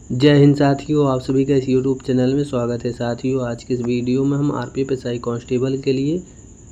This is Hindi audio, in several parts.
जय हिंद साथियों, आप सभी का इस यूट्यूब चैनल में स्वागत है। साथियों, आज की इस वीडियो में हम आरपीएफएसआई कांस्टेबल के लिए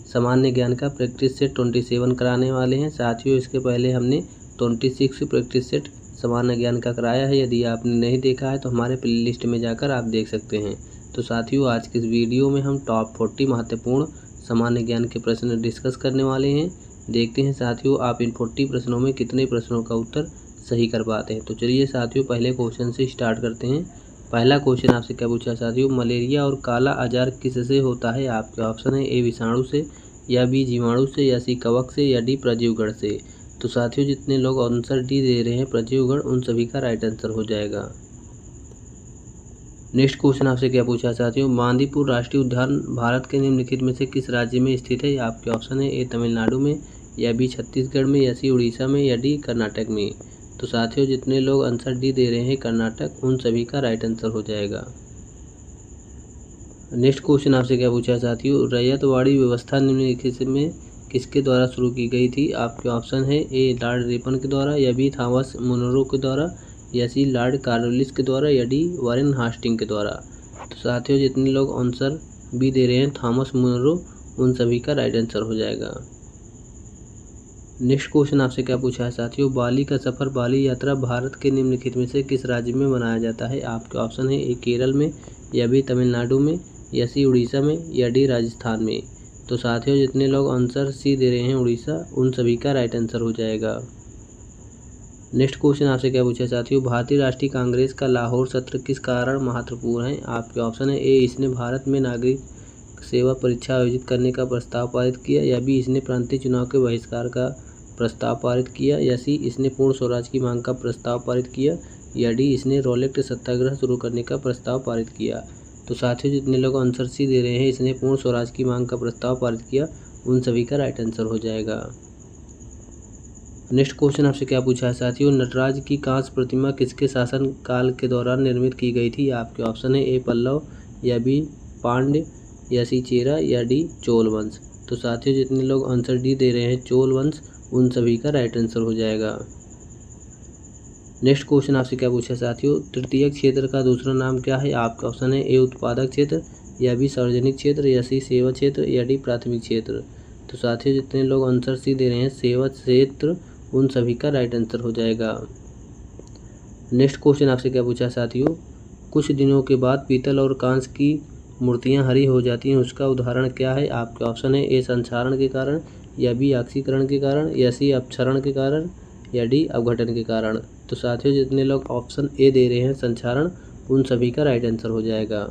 सामान्य ज्ञान का प्रैक्टिस सेट 27 कराने वाले हैं। साथियों, इसके पहले हमने 26 प्रैक्टिस सेट सामान्य ज्ञान का कराया है। यदि आपने नहीं देखा है तो हमारे प्लेलिस्ट में जाकर आप देख सकते हैं। तो साथियों, आज की इस वीडियो में हम टॉप 40 महत्वपूर्ण सामान्य ज्ञान के प्रश्न डिस्कस करने वाले हैं। देखते हैं साथियों, आप इन 40 प्रश्नों में कितने प्रश्नों का उत्तर सही कर पाते हैं। तो चलिए साथियों, पहले क्वेश्चन से स्टार्ट करते हैं। पहला क्वेश्चन आपसे क्या पूछा साथियों, मलेरिया और काला आजार किससे होता है? आपके ऑप्शन है ए विषाणु से, या बी जीवाणु से, या सी कवक से, या डी प्रजीवगण से। तो साथियों, जितने लोग आंसर डी दे रहे हैं प्रजीवगण, उन सभी का राइट आंसर हो जाएगा। नेक्स्ट क्वेश्चन आपसे क्या पूछा साथियों, बांदीपुर राष्ट्रीय उद्यान भारत के निम्नलिखित में से किस राज्य में स्थित है? आपके ऑप्शन है ए तमिलनाडु में, या बी छत्तीसगढ़ में, या सी उड़ीसा में, या डी कर्नाटक में। तो साथियों, जितने लोग आंसर डी दे रहे हैं कर्नाटक, उन सभी का राइट आंसर हो जाएगा। नेक्स्ट क्वेश्चन आपसे क्या पूछा साथियों, रैयतवाड़ी व्यवस्था निम्नलिखित में किसके द्वारा शुरू की गई थी? आपके ऑप्शन है ए लॉर्ड रिपन के द्वारा, या बी थॉमस मुनरो के द्वारा, या सी लॉर्ड कॉर्नवालिस के द्वारा, या डी वारेन हास्टिंग के द्वारा। तो साथियों, जितने लोग आंसर बी दे रहे हैं थॉमस मुनरो, उन सभी का राइट आंसर हो जाएगा। नेक्स्ट क्वेश्चन आपसे क्या पूछा है साथियों, बाली का सफ़र बाली यात्रा भारत के निम्नलिखित में से किस राज्य में मनाया जाता है? आपके ऑप्शन है ए केरल में, या बी तमिलनाडु में, या सी उड़ीसा में, या डी राजस्थान में। तो साथियों, जितने लोग आंसर सी दे रहे हैं उड़ीसा, उन सभी का राइट आंसर हो जाएगा। नेक्स्ट क्वेश्चन आपसे क्या पूछा साथियों, भारतीय राष्ट्रीय कांग्रेस का लाहौर सत्र किस कारण महत्वपूर्ण है? आपके ऑप्शन है ए इसने भारत में नागरिक सेवा परीक्षा आयोजित करने का प्रस्ताव पारित किया, या बी इसने प्रांतीय चुनाव के बहिष्कार का प्रस्ताव पारित किया, या सी इसने पूर्ण स्वराज की मांग का प्रस्ताव पारित किया, या डी इसने रोलेट सत्याग्रह शुरू करने का प्रस्ताव पारित किया। तो साथियों, जितने लोग आंसर सी दे रहे हैं इसने पूर्ण स्वराज की मांग का प्रस्ताव पारित किया, उन सभी का राइट आंसर हो जाएगा। नेक्स्ट क्वेश्चन आपसे क्या पूछा है साथियों, नटराज की कांस्य प्रतिमा किसके शासन काल के दौरान निर्मित की गई थी? आपके ऑप्शन है ए पल्लव, या बी पांड्य, या सी चेरा, या डी चोल वंश। तो साथियों, जितने लोग आंसर डी दे रहे हैं चोल वंश, उन सभी का राइट आंसर हो जाएगा। नेक्स्ट क्वेश्चन आपसे क्या पूछा साथियों, तृतीय क्षेत्र का दूसरा नाम क्या है? आपका ऑप्शन है ए उत्पादक क्षेत्र, या बी सार्वजनिक क्षेत्र, या सी सेवा क्षेत्र, या डी प्राथमिक क्षेत्र। तो साथियों, जितने लोग आंसर सी दे रहे हैं सेवा क्षेत्र, उन सभी का राइट आंसर हो जाएगा। नेक्स्ट क्वेश्चन आपसे क्या पूछा साथियों, कुछ दिनों के बाद पीतल और कांस्य की मूर्तियां हरी हो जाती हैं, उसका उदाहरण क्या है? आपके ऑप्शन है ए संक्षारण के कारण, या बी ऑक्सीकरण के कारण, या सी अपक्षरण के कारण, या डी अपघटन के कारण। तो साथियों, जितने लोग ऑप्शन ए दे रहे हैं संक्षारण, उन सभी का राइट आंसर हो जाएगा।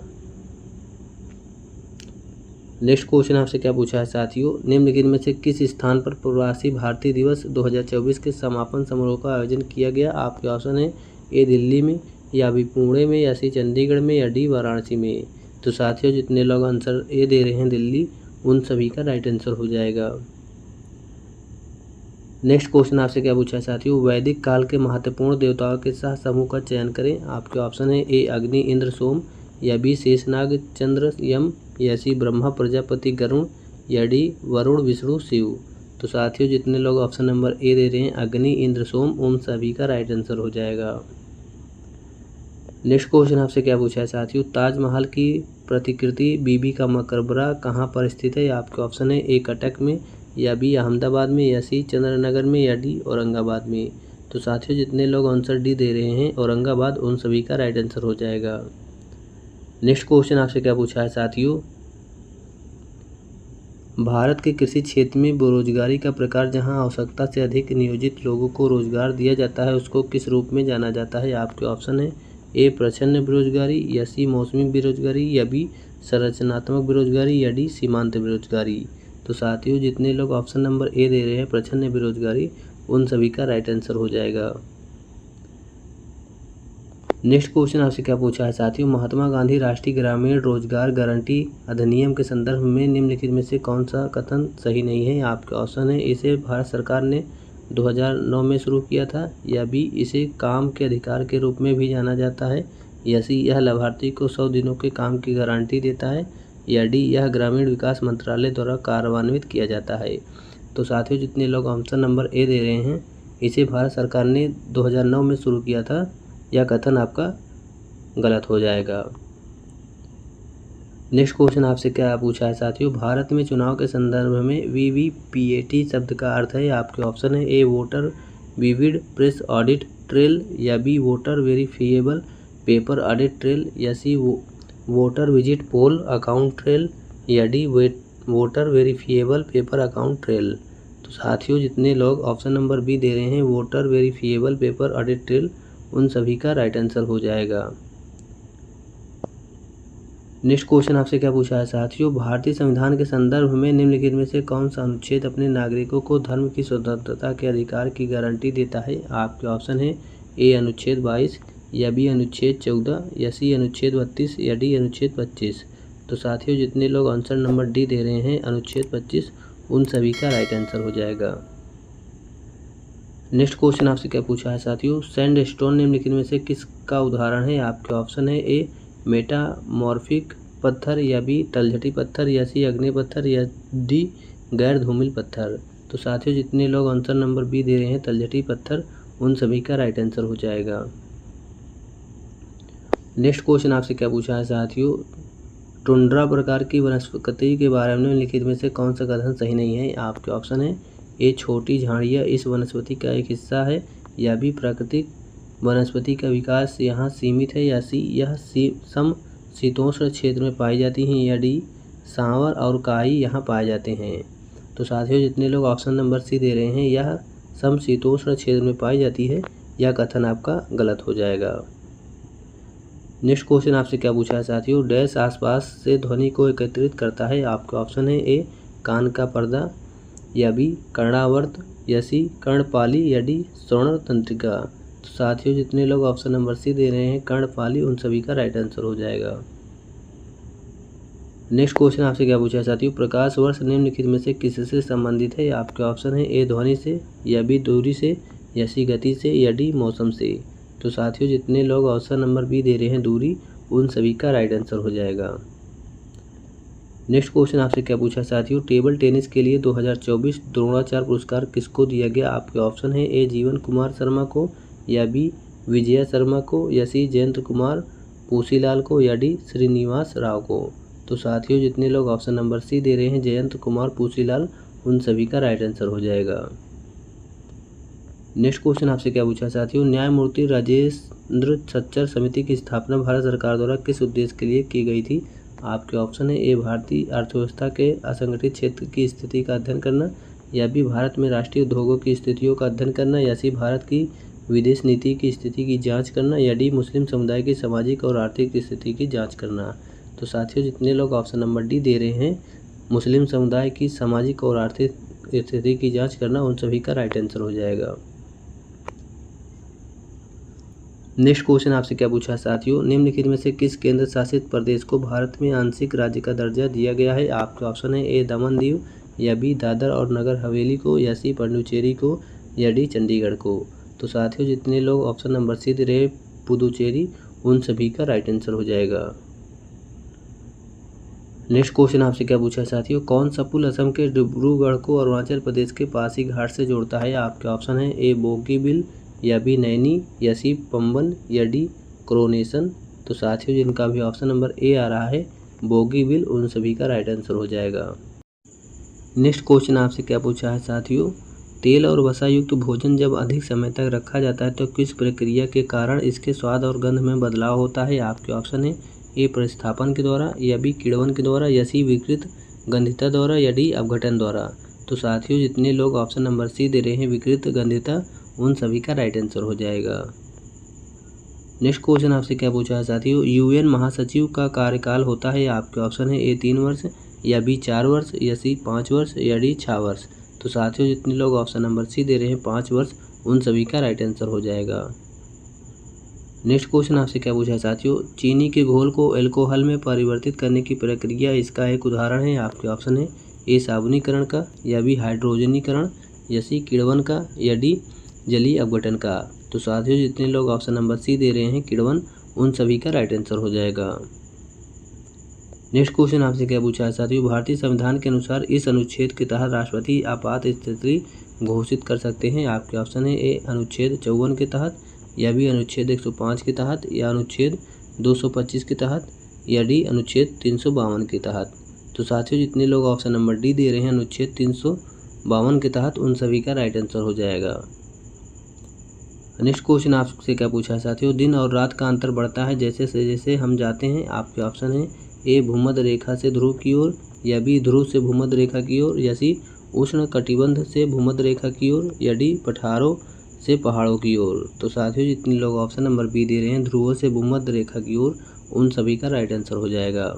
नेक्स्ट क्वेश्चन आपसे क्या पूछा है साथियों, निम्नलिखित में से किस स्थान पर प्रवासी भारतीय दिवस 2024 के समापन समारोह का आयोजन किया गया? आपके ऑप्शन है ए दिल्ली में, या बी पुणे में, या सी चंडीगढ़ में, या डी वाराणसी में। तो साथियों, जितने लोग आंसर ए दे रहे हैं दिल्ली, उन सभी का राइट आंसर हो जाएगा। नेक्स्ट क्वेश्चन आपसे क्या पूछा है साथियों, वैदिक काल के महत्वपूर्ण देवताओं के साथ समूह का चयन करें। आपके ऑप्शन है ए अग्नि इंद्र सोम, या बी शेषनाग चंद्र यम, या सी ब्रह्मा प्रजापति गरुण, या डी वरुण विष्णु शिव। तो साथियों, जितने लोग ऑप्शन नंबर ए दे रहे हैं अग्नि इंद्र सोम, उन सभी का राइट आंसर हो जाएगा। नेक्स्ट क्वेश्चन आपसे क्या पूछा है साथियों, ताजमहल की प्रतिकृति बीबी का मकबरा कहाँ पर स्थित है? आपके ऑप्शन है ए कटक में, या बी अहमदाबाद में, या सी चंद्रनगर में, या डी औरंगाबाद में। तो साथियों, जितने लोग आंसर डी दे रहे हैं औरंगाबाद, उन सभी का राइट आंसर हो जाएगा। नेक्स्ट क्वेश्चन आपसे क्या पूछा है साथियों, भारत के कृषि क्षेत्र में बेरोजगारी का प्रकार जहां आवश्यकता से अधिक नियोजित लोगों को रोजगार दिया जाता है, उसको किस रूप में जाना जाता है? आपके ऑप्शन है ए प्रच्छन्न बेरोजगारी, या सी मौसमी बेरोजगारी, या बी संरचनात्मक बेरोजगारी, या डी सीमांत बेरोजगारी। तो साथियों, जितने लोग ऑप्शन नंबर ए दे रहे हैं प्रच्छन्न बेरोजगारी, उन सभी का राइट आंसर हो जाएगा। नेक्स्ट क्वेश्चन आपसे क्या पूछा है साथियों, महात्मा गांधी राष्ट्रीय ग्रामीण रोजगार गारंटी अधिनियम के संदर्भ में निम्नलिखित में से कौन सा कथन सही नहीं है? आपके ऑप्शन है इसे भारत सरकार ने 2009 में शुरू किया था, या बी इसे काम के अधिकार के रूप में भी जाना जाता है, या सी यह लाभार्थी को 100 दिनों के काम की गारंटी देता है, या डी यह ग्रामीण विकास मंत्रालय द्वारा कार्यान्वित किया जाता है। तो साथियों, जितने लोग ऑप्शन नंबर ए दे रहे हैं इसे भारत सरकार ने 2009 में शुरू किया था, यह कथन आपका गलत हो जाएगा। नेक्स्ट क्वेश्चन आपसे क्या पूछा है साथियों, भारत में चुनाव के संदर्भ में वीवीपीएटी शब्द का अर्थ है। आपके ऑप्शन है A voter vivid press audit trail, या B voter verifiable paper audit trail, या C voter visit poll account trail, या D voter verifiable paper account trail. तो साथियों जितने लोग ऑप्शन नंबर बी दे रहे हैं voter verifiable paper audit trail, उन सभी का राइट आंसर हो जाएगा। नेक्स्ट क्वेश्चन आपसे क्या पूछा है साथियों, भारतीय संविधान के संदर्भ में निम्नलिखित में से कौन सा अनुच्छेद अपने नागरिकों को धर्म की स्वतंत्रता के अधिकार की गारंटी देता है। आपके ऑप्शन है ए अनुच्छेद 22, या बी अनुच्छेद 14, या सी अनुच्छेद 32, या डी अनुच्छेद 25। तो साथियों जितने लोग आंसर नंबर डी दे रहे हैं अनुच्छेद 25, उन सभी का राइट आंसर हो जाएगा। नेक्स्ट क्वेश्चन आपसे क्या पूछा है साथियों, सैंड स्टोन निम्नलिखित में से किसका उदाहरण है। आपके ऑप्शन है ए मेटामॉर्फिक पत्थर, या बी तलछटी पत्थर, या सी अग्नि पत्थर, या डी गैर धूमिल पत्थर। तो साथियों जितने लोग आंसर नंबर बी दे रहे हैं तलछटी पत्थर, उन सभी का राइट आंसर हो जाएगा। नेक्स्ट क्वेश्चन आपसे क्या पूछा है साथियों, टुंड्रा प्रकार की वनस्पति के बारे में लिखित में से कौन सा कथन सही नहीं है। आपके ऑप्शन है ए छोटी झाड़ियाँ इस वनस्पति का एक हिस्सा है, या बी प्राकृतिक वनस्पति का विकास यहाँ सीमित है, या सी यह समशीतोष्ण क्षेत्र में पाई जाती हैं, या डी सांवर और काई यहाँ पाए जाते हैं। तो साथियों जितने लोग ऑप्शन नंबर सी दे रहे हैं यह समशीतोष्ण क्षेत्र में पाई जाती है, यह कथन आपका गलत हो जाएगा। नेक्स्ट क्वेश्चन आपसे क्या पूछा है साथियों, डैश आसपास से ध्वनि को एकत्रित करता है। आपका ऑप्शन है ए कान का पर्दा, या बी कर्णावर्त, या सी कर्णपाली, या डी श्रवण तंत्रिका। तो साथियों जितने लोग ऑप्शन नंबर सी दे रहे हैं कर्णपाली, उन सभी का राइट आंसर हो जाएगा। नेक्स्ट क्वेश्चन आपसे क्या पूछा है साथियों, प्रकाश वर्ष निम्नलिखित में से किससे संबंधित है। आपके ऑप्शन है ए ध्वनि से, या बी दूरी से, या सी गति से, या डी मौसम से। तो साथियों जितने लोग ऑप्शन नंबर बी दे रहे हैं दूरी, उन सभी का राइट आंसर हो जाएगा। नेक्स्ट क्वेश्चन आपसे क्या पूछा है साथियों, टेबल टेनिस के लिए 2024 द्रोणाचार्य पुरस्कार किसको दिया गया। आपके ऑप्शन है ए जीवन कुमार शर्मा को, या बी विजया शर्मा को, या सी जयंत कुमार पूसीलाल को, या डी श्रीनिवास राव को। तो साथियों जितने लोग ऑप्शन नंबर सी दे रहे हैं जयंत कुमार पूसीलाल, उन सभी का राइट आंसर हो जाएगा। नेक्स्ट क्वेश्चन आपसे क्या पूछा साथियों, न्यायमूर्ति राजेंद्र सच्चर समिति की स्थापना भारत सरकार द्वारा किस उद्देश्य के लिए की गई थी। आपके ऑप्शन है ए भारतीय अर्थव्यवस्था के असंगठित क्षेत्र की स्थिति का अध्ययन करना, या बी भारत में राष्ट्रीय उद्योगों की स्थितियों का अध्ययन करना, या सी भारत की विदेश नीति की स्थिति की जांच करना, या डी मुस्लिम समुदाय की सामाजिक और आर्थिक स्थिति की जांच करना। तो साथियों जितने लोग ऑप्शन नंबर डी दे रहे हैं मुस्लिम समुदाय की सामाजिक और आर्थिक स्थिति की जांच करना, उन सभी का राइट आंसर हो जाएगा। नेक्स्ट क्वेश्चन आपसे क्या पूछा है साथियों, निम्नलिखित में से किस केंद्र शासित प्रदेश को भारत में आंशिक राज्य का दर्जा दिया गया है। आपके ऑप्शन है ए दमन दीव, या बी दादर और नगर हवेली को, या सी पुडुचेरी को, या डी चंडीगढ़ को। तो साथियों जितने लोग ऑप्शन नंबर सी दे रहे पुडुचेरी, उन सभी का राइट आंसर हो जाएगा। नेक्स्ट क्वेश्चन आपसे क्या पूछा है साथियों, कौन सा पुल असम के डिब्रूगढ़ को अरुणाचल प्रदेश के पासीघाट से जोड़ता है। आपके ऑप्शन है ए बोगीबिल, या बी नैनी, या सी पंबन, या डी क्रोनेशन। तो साथियों जिनका भी ऑप्शन नंबर ए आ रहा है बोगीबिल, उन सभी का राइट आंसर हो जाएगा। नेक्स्ट क्वेश्चन आपसे क्या पूछा है साथियों, तेल और वसा युक्त भोजन जब अधिक समय तक रखा जाता है तो किस प्रक्रिया के कारण इसके स्वाद और गंध में बदलाव होता है। आपके ऑप्शन है ए प्रतिस्थापन के द्वारा, या बी किण्वन के द्वारा, या सी विकृत गंधिता द्वारा, या डी अपघटन द्वारा। तो साथियों जितने लोग ऑप्शन नंबर सी दे रहे हैं विकृत गंधिता, उन सभी का राइट आंसर हो जाएगा। नेक्स्ट क्वेश्चन आपसे क्या पूछा है साथियों, यूएन महासचिव का कार्यकाल होता है। आपके ऑप्शन है ए 3 वर्ष, या बी 4 वर्ष, या सी 5 वर्ष, या डी 6 वर्ष। तो साथियों जितने लोग ऑप्शन नंबर सी दे रहे हैं 5 वर्ष, उन सभी का राइट आंसर हो जाएगा। नेक्स्ट क्वेश्चन आपसे क्या पूछा है साथियों, चीनी के घोल को अल्कोहल में परिवर्तित करने की प्रक्रिया इसका एक उदाहरण है। आपके ऑप्शन है ए साबुनीकरण का, या बी हाइड्रोजनीकरण, या सी किण्वन का, या डी जलीय अपघटन का। तो साथियों जितने लोग ऑप्शन नंबर सी दे रहे हैं किण्वन, उन सभी का राइट आंसर हो जाएगा। नेक्स्ट क्वेश्चन आपसे क्या पूछा है साथियों, भारतीय संविधान के अनुसार इस अनुच्छेद के तहत राष्ट्रपति आपात स्थिति घोषित कर सकते हैं। आपके ऑप्शन है ए अनुच्छेद 54 के तहत, या बी अनुच्छेद 105 के तहत, या अनुच्छेद 225 के तहत या डी अनुच्छेद 352 के तहत। तो साथियों जितने लोग ऑप्शन नंबर डी दे रहे हैं अनुच्छेद 352 के तहत, उन सभी का राइट आंसर हो जाएगा। नेक्स्ट क्वेश्चन आपसे क्या पूछा है साथियों, दिन और रात का अंतर बढ़ता है जैसे जैसे हम जाते हैं। आपके ऑप्शन है ए भूमध्य रेखा से ध्रुव की ओर, या बी ध्रुव से भूमध्य रेखा की ओर, या सी उष्ण कटिबंध से भूमध्य रेखा की ओर, या डी पठारों से पहाड़ों की ओर। तो साथियों जितने लोग ऑप्शन नंबर बी दे रहे हैं ध्रुवों से भूमध्य रेखा की ओर, उन सभी का राइट आंसर हो जाएगा।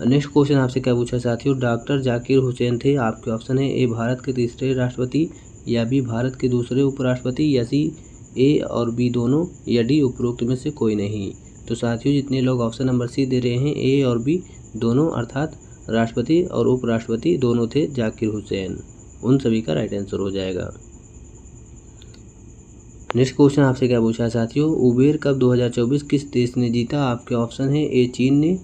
नेक्स्ट क्वेश्चन आपसे क्या पूछा साथियों, डॉक्टर जाकिर हुसैन थे। आपके ऑप्शन है ए भारत के तीसरे राष्ट्रपति, या बी भारत के दूसरे उपराष्ट्रपति, या सी ए और बी दोनों, या डी उपरोक्त में से कोई नहीं। तो साथियों जितने लोग ऑप्शन नंबर सी दे रहे हैं ए और बी दोनों, अर्थात राष्ट्रपति और उपराष्ट्रपति दोनों थे जाकिर हुसैन, उन सभी का राइट आंसर हो जाएगा। नेक्स्ट क्वेश्चन आपसे क्या पूछा है साथियों, उबेर कप 2024 किस देश ने जीता। आपके ऑप्शन है ए चीन ने,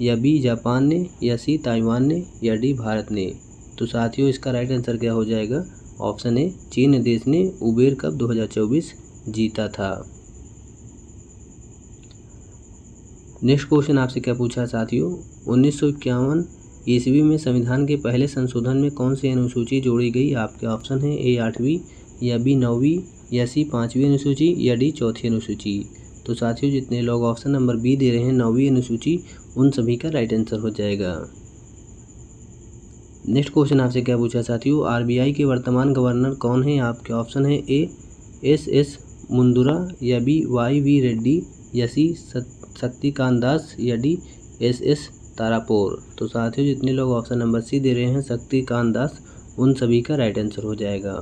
या बी जापान ने, या सी ताइवान ने, या डी भारत ने। तो साथियों इसका राइट आंसर क्या हो जाएगा, ऑप्शन ए चीन देश ने उबेर कप 2024 जीता था। नेक्स्ट क्वेश्चन आपसे क्या पूछा है साथियों, 1951 ईस्वी में संविधान के पहले संशोधन में कौन सी अनुसूची जोड़ी गई। आपके ऑप्शन है ए 8वीं, या बी 9वीं, या सी 5वीं अनुसूची, या डी 4थी अनुसूची। तो साथियों जितने लोग ऑप्शन नंबर बी दे रहे हैं 9वीं अनुसूची, उन सभी का राइट आंसर हो जाएगा। नेक्स्ट क्वेश्चन आपसे क्या पूछा साथियों, आरबीआई के वर्तमान गवर्नर कौन है। आपके ऑप्शन है ए एस मुंदुरा, या बी वाई रेड्डी, या सी शक्तिकांत दास, या डी एस तारापोर। तो साथियों जितने लोग ऑप्शन नंबर सी दे रहे हैं शक्तिकांत दास, उन सभी का राइट आंसर हो जाएगा।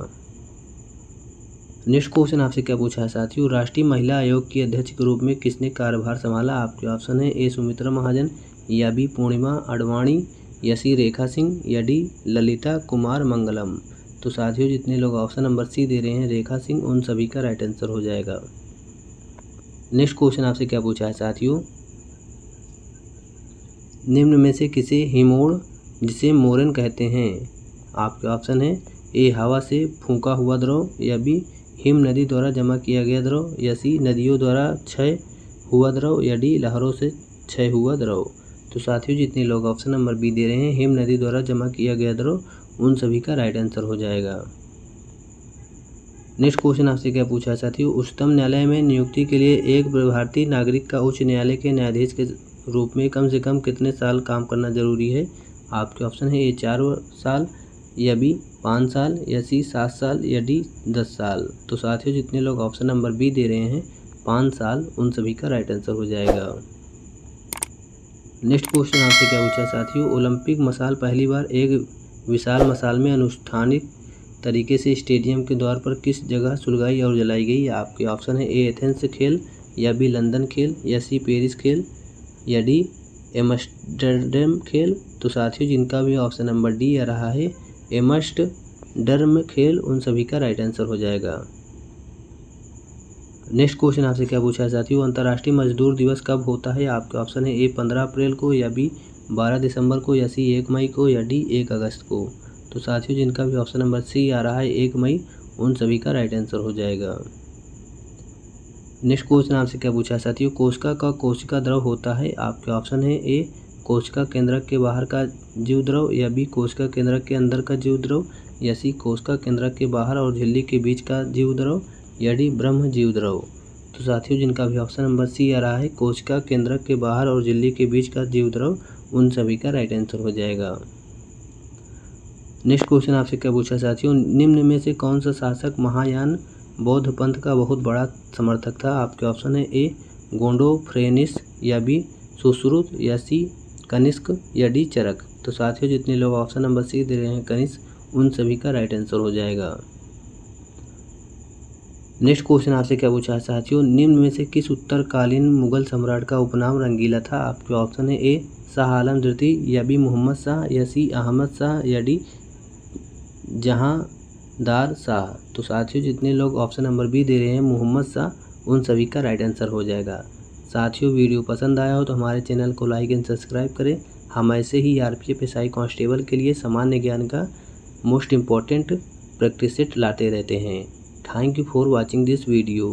नेक्स्ट क्वेश्चन आपसे क्या पूछा है साथियों, राष्ट्रीय महिला आयोग की अध्यक्ष के रूप में किसने कार्यभार संभाला। आपके ऑप्शन है ए सुमित्रा महाजन, या बी पूर्णिमा अडवाणी, या सी रेखा सिंह, या डी ललिता कुमार मंगलम। तो साथियों जितने लोग ऑप्शन नंबर सी दे रहे हैं रेखा सिंह, उन सभी का राइट आंसर हो जाएगा। नेक्स्ट क्वेश्चन आपसे क्या पूछा है साथियों, निम्न में से किसे हिमोड़ जिसे मोरन कहते हैं। आपके ऑप्शन है ए हवा से फूंका हुआ द्रव, या बी हिम नदी द्वारा जमा किया गया द्रव, या सी नदियों द्वारा क्षय हुआ द्रव, या डी लहरों से क्षय हुआ द्रव। तो साथियों जितने लोग ऑप्शन नंबर बी दे रहे हैं हिम नदी द्वारा जमा किया गया द्रव, उन सभी का राइट आंसर हो जाएगा। नेक्स्ट क्वेश्चन आपसे क्या पूछा है साथियों, उच्चतम न्यायालय में नियुक्ति के लिए एक भारतीय नागरिक का उच्च न्यायालय के न्यायाधीश के रूप में कम से कम कितने साल काम करना जरूरी है। आपके ऑप्शन है ए 4 साल, या बी 5 साल, या सी 7 साल, या डी 10 साल। तो साथियों जितने लोग ऑप्शन नंबर बी दे रहे हैं 5 साल, उन सभी का राइट आंसर हो जाएगा। नेक्स्ट क्वेश्चन आपसे क्या पूछा साथियों, ओलंपिक मशाल पहली बार एक विशाल मशाल में अनुष्ठानिक तरीके से स्टेडियम के द्वार पर किस जगह सुलगाई और जलाई गई। आपके ऑप्शन है ए एथेंस खेल, या बी लंदन खेल, या सी पेरिस खेल, या डी एम्स्टर्डम खेल। तो साथियों जिनका भी ऑप्शन नंबर डी आ रहा है एम्स्टर्डम खेल, उन सभी का राइट आंसर हो जाएगा। नेक्स्ट क्वेश्चन आपसे क्या पूछा है साथियों, अंतर्राष्ट्रीय मजदूर दिवस कब होता है। आपके ऑप्शन है ए 15 अप्रैल को, या बी 12 दिसंबर को, या सी 1 मई को, या डी 1 अगस्त को। तो साथियों जिनका भी ऑप्शन नंबर सी आ रहा है 1 मई, उन सभी का राइट आंसर हो जाएगा। नेक्स्ट क्वेश्चन आपसे क्या पूछा है साथियों, कोशिका का कोशिका द्रव होता है। आपके ऑप्शन है ए कोशिका केंद्रक के बाहर का जीव द्रव, या बी कोशिका केंद्रक के अंदर का जीव द्रव, या सी कोशिका केंद्रक के बाहर और झिल्ली के बीच का जीव द्रव, या डी ब्रह्म जीव द्रव। तो साथियों जिनका भी ऑप्शन नंबर सी आ रहा है कोशिका केंद्रक के बाहर और झिल्ली के बीच का जीव द्रव, उन सभी का राइट आंसर हो जाएगा। नेक्स्ट क्वेश्चन आपसे क्या पूछा साथियों, निम्न में से कौन सा शासक महायान बौद्ध पंथ का बहुत बड़ा समर्थक था। आपके ऑप्शन है ए गोंडोफ्रेनिस, या बी सुश्रुत, या सी कनिष्क, या डी चरक। तो साथियों जितने लोग ऑप्शन नंबर सी दे रहे हैं कनिष्क, उन सभी का राइट आंसर हो जाएगा। नेक्स्ट क्वेश्चन आपसे क्या पूछा है साथियों, निम्न में से किस उत्तरकालीन मुगल सम्राट का उपनाम रंगीला था। आपके ऑप्शन है ए शाह आलम द्वितीय, या बी मोहम्मद शाह, या सी अहमद शाह, या डी जहांदार शाह। तो साथियों जितने लोग ऑप्शन नंबर बी दे रहे हैं मोहम्मद शाह, उन सभी का राइट आंसर हो जाएगा। साथियों वीडियो पसंद आया हो तो हमारे चैनल को लाइक एंड सब्सक्राइब करें। हम ऐसे ही आरपीएफ एसआई कांस्टेबल के लिए सामान्य ज्ञान का मोस्ट इम्पॉर्टेंट प्रैक्टिस सेट लाते रहते हैं। Thank you for watching this video.